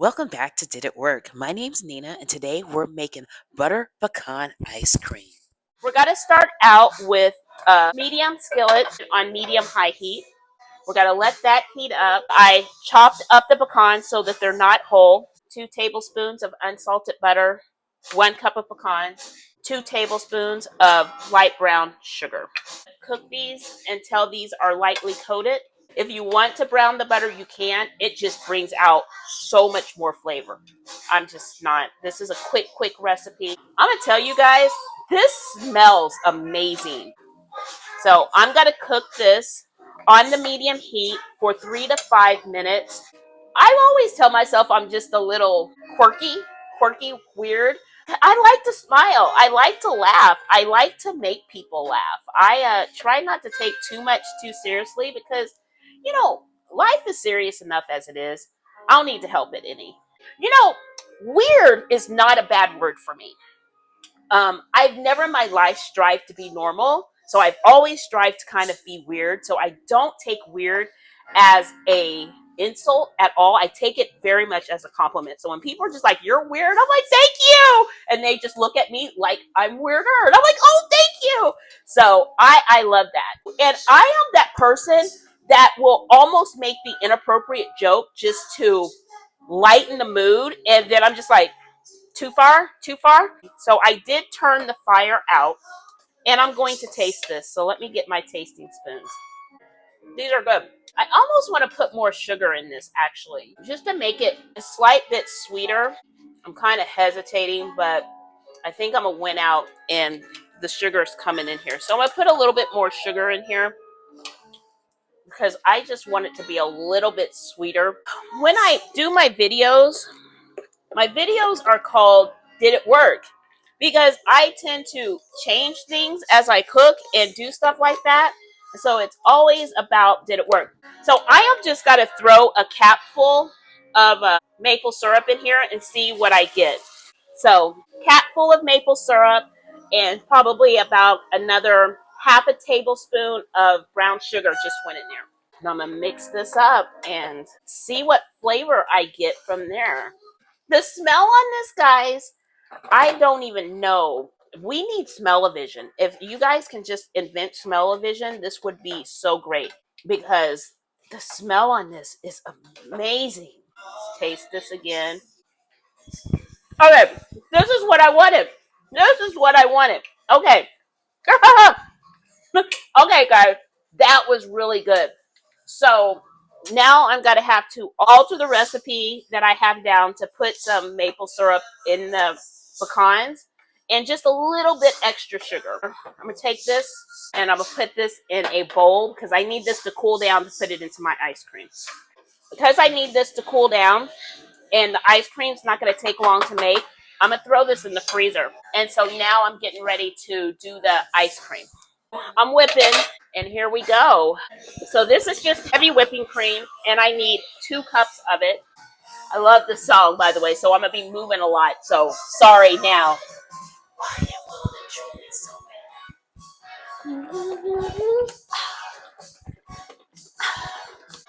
Welcome back to Did It Work? My name's Nina, and today we're making butter pecan ice cream. We're going to start out with a medium skillet on medium high heat. We're going to let that heat up. I chopped up the pecans so that they're not whole. 2 tablespoons of unsalted butter, 1 cup of pecans, 2 tablespoons of light brown sugar. Cook these until these are lightly coated. If you want to brown the butter, you can. It just brings out so much more flavor. I'm just not. This is a quick recipe. I'm going to tell you guys, this smells amazing. So I'm going to cook this on the medium heat for 3 to 5 minutes. I always tell myself I'm just a little quirky, weird. I like to smile. I like to laugh. I like to make people laugh. I try not to take too much too seriously because, life is serious enough as it is. I don't need to help it any. Weird is not a bad word for me. I've never in my life strived to be normal. So I've always strived to kind of be weird. So I don't take weird as a insult at all. I take it very much as a compliment. So when people are just like, "You're weird," I'm like, "Thank you." And they just look at me like I'm weirder. And I'm like, "Oh, thank you." So I love that. And I am that person that will almost make the inappropriate joke just to lighten the mood. And then I'm just like, too far? Too far? So I did turn the fire out and I'm going to taste this. So let me get my tasting spoons. These are good. I almost want to put more sugar in this actually, just to make it a slight bit sweeter. I'm kind of hesitating, but I think I'm going to win out and the sugar's coming in here. So I'm going to put a little bit more sugar in here because I just want it to be a little bit sweeter. When I do my videos are called Did It Work? Because I tend to change things as I cook and do stuff like that. So it's always about did it work? So I have just got to throw a capful of maple syrup in here and see what I get. So capful of maple syrup and probably about another half a tablespoon of brown sugar just went in there. And I'm going to mix this up and see what flavor I get from there. The smell on this, guys, I don't even know. We need smell-o-vision. If you guys can just invent smell-o-vision, this would be so great because the smell on this is amazing. Let's taste this again. Okay, this is what I wanted. This is what I wanted. Okay. Okay, guys, that was really good. So now I'm going to have to alter the recipe that I have down to put some maple syrup in the pecans and just a little bit extra sugar. I'm going to take this and I'm going to put this in a bowl because I need this to cool down to put it into my ice cream. Because I need this to cool down and the ice cream's not going to take long to make, I'm going to throw this in the freezer. And so now I'm getting ready to do the ice cream. I'm whipping, and here we go. So this is just heavy whipping cream, and I need 2 cups of it. I love this song, by the way, so I'm going to be moving a lot, so sorry now.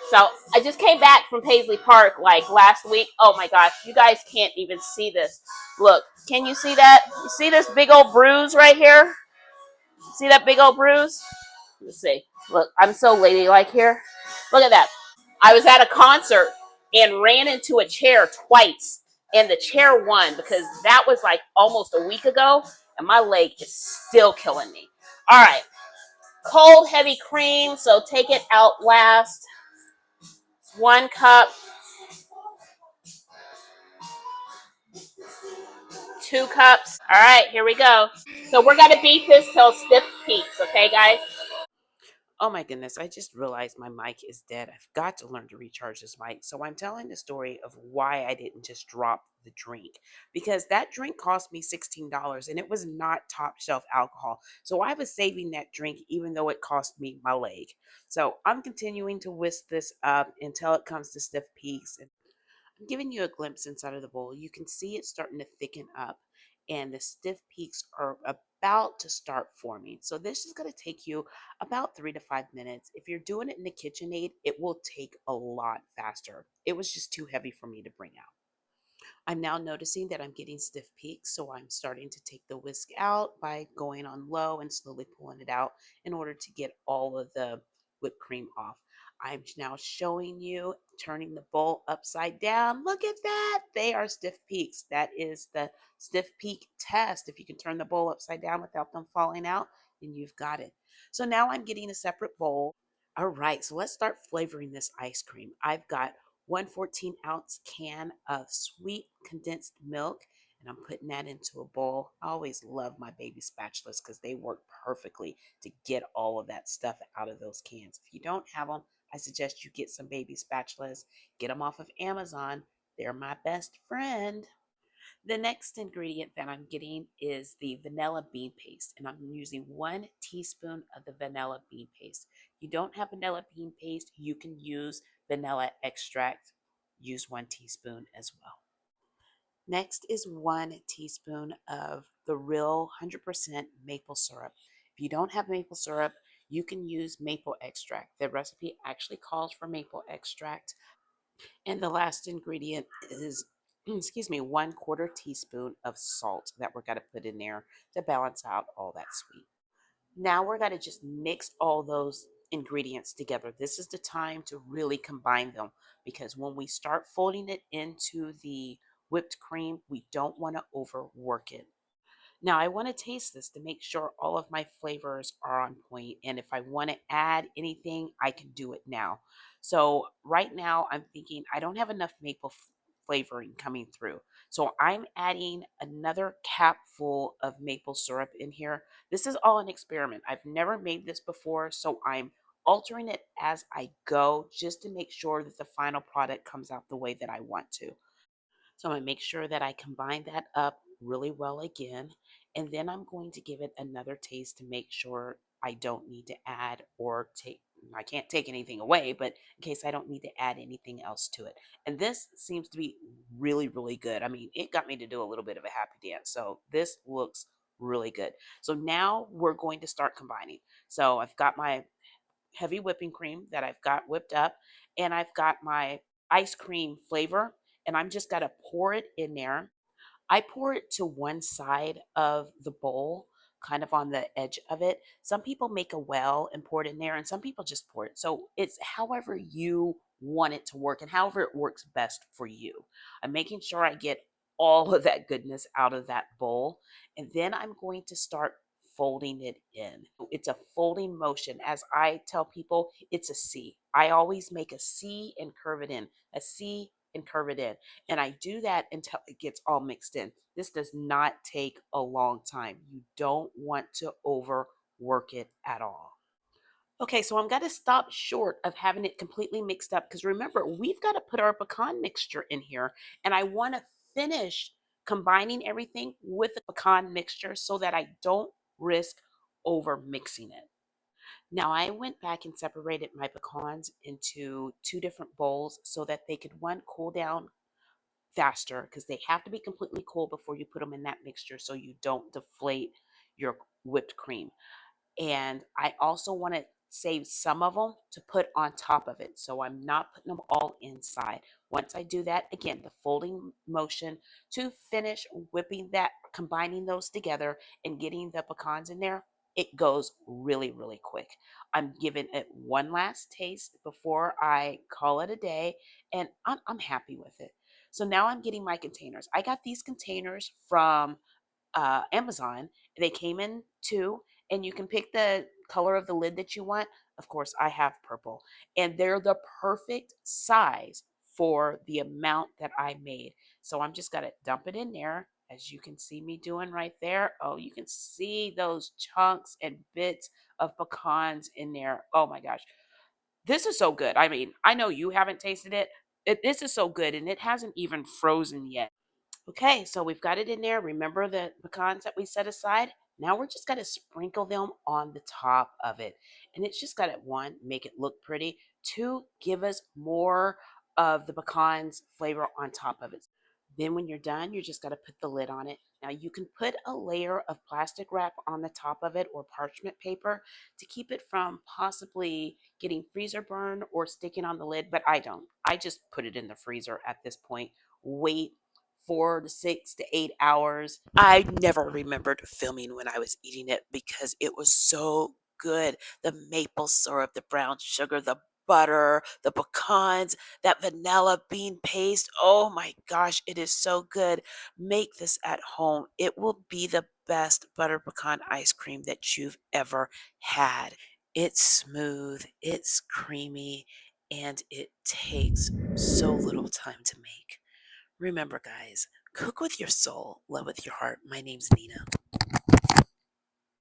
So I just came back from Paisley Park like last week. Oh my gosh, you guys can't even see this. Look, can you see that? You see this big old bruise right here? See that big old bruise? Let's see. Look, I'm so ladylike here. Look at that. I was at a concert and ran into a chair twice, and the chair won because that was like almost a week ago, and my leg is still killing me. All right. Cold, heavy cream, so take it out last. 1 cup. 2 cups. All right, here we go. So we're going to beat this till stiff peaks, okay, guys? Oh my goodness, I just realized my mic is dead. I've got to learn to recharge this mic. So I'm telling the story of why I didn't just drop the drink because that drink cost me $16 and it was not top shelf alcohol. So I was saving that drink even though it cost me my leg. So I'm continuing to whisk this up until it comes to stiff peaks. I'm giving you a glimpse inside of the bowl. You can see it starting to thicken up and the stiff peaks are about to start forming. So this is going to take you about 3 to 5 minutes. If you're doing it in the KitchenAid, it will take a lot faster. It was just too heavy for me to bring out. I'm now noticing that I'm getting stiff peaks, so I'm starting to take the whisk out by going on low and slowly pulling it out in order to get all of the whipped cream off. I'm now showing you turning the bowl upside down. Look at that. They are stiff peaks. That is the stiff peak test. If you can turn the bowl upside down without them falling out, then you've got it. So now I'm getting a separate bowl. All right, so let's start flavoring this ice cream. I've got 1 14-ounce can of sweet condensed milk, and I'm putting that into a bowl. I always love my baby spatulas because they work perfectly to get all of that stuff out of those cans. If you don't have them, I suggest you get some baby spatulas. Get them off of Amazon. They're my best friend. The next ingredient that I'm getting is the vanilla bean paste, and I'm using 1 teaspoon of the vanilla bean paste. If you don't have vanilla bean paste, you can use vanilla extract. Use 1 teaspoon as well. Next is 1 teaspoon of the real 100% maple syrup. If you don't have maple syrup, you can use maple extract. The recipe actually calls for maple extract. And the last ingredient is, excuse me, 1/4 teaspoon of salt that we're going to put in there to balance out all that sweet. Now we're going to just mix all those ingredients together. This is the time to really combine them because when we start folding it into the whipped cream, we don't want to overwork it. Now I want to taste this to make sure all of my flavors are on point. And if I want to add anything, I can do it now. So right now I'm thinking I don't have enough maple flavoring coming through. So I'm adding another cap full of maple syrup in here. This is all an experiment. I've never made this before, so I'm altering it as I go just to make sure that the final product comes out the way that I want to. So I'm going to make sure that I combine that up really well again. And then I'm going to give it another taste to make sure I don't need to add or take, I can't take anything away, but in case I don't need to add anything else to it. And this seems to be really, really good. I mean, it got me to do a little bit of a happy dance. So this looks really good. So now we're going to start combining. So I've got my heavy whipping cream that I've got whipped up, and I've got my ice cream flavor, and I'm just got to pour it in there. I pour it to one side of the bowl, kind of on the edge of it. Some people make a well and pour it in there, and some people just pour it. So it's however you want it to work and however it works best for you. I'm making sure I get all of that goodness out of that bowl, and then I'm going to start folding it in. It's a folding motion. As I tell people, it's a C. I always make a C and curve it in, a C and curve it in. And I do that until it gets all mixed in. This does not take a long time. You don't want to overwork it at all. Okay, so I'm going to stop short of having it completely mixed up because remember, we've got to put our pecan mixture in here. And I want to finish combining everything with the pecan mixture so that I don't risk over mixing it. Now, I went back and separated my pecans into two different bowls so that they could one cool down faster because they have to be completely cool before you put them in that mixture so you don't deflate your whipped cream. And I also want to save some of them to put on top of it. So I'm not putting them all inside. Once I do that, again, the folding motion to finish whipping that, combining those together and getting the pecans in there, it goes really, really quick. I'm giving it one last taste before I call it a day, and I'm happy with it. So now I'm getting my containers. I got these containers from Amazon. They came in two, and you can pick the color of the lid that you want. Of course, I have purple, and they're the perfect size for the amount that I made. So I'm just gonna dump it in there, as you can see me doing right there. Oh, you can see those chunks and bits of pecans in there. Oh my gosh, this is so good. I mean, I know you haven't tasted it. This is so good, and it hasn't even frozen yet. Okay, so we've got it in there. Remember the pecans that we set aside? Now we're just going to sprinkle them on the top of it. And it's just got to, one, make it look pretty. Two, give us more of the pecans flavor on top of it. Then when you're done, you just got to put the lid on it. Now you can put a layer of plastic wrap on the top of it or parchment paper to keep it from possibly getting freezer burn or sticking on the lid, but I don't. I just put it in the freezer at this point. Wait 4 to 6 to 8 hours. I never remembered filming when I was eating it because it was so good. The maple syrup, the brown sugar, the butter, the pecans, that vanilla bean paste. Oh my gosh, it is so good. Make this at home. It will be the best butter pecan ice cream that you've ever had. It's smooth, it's creamy, and it takes so little time to make. Remember, guys, cook with your soul, love with your heart. My name's Nina.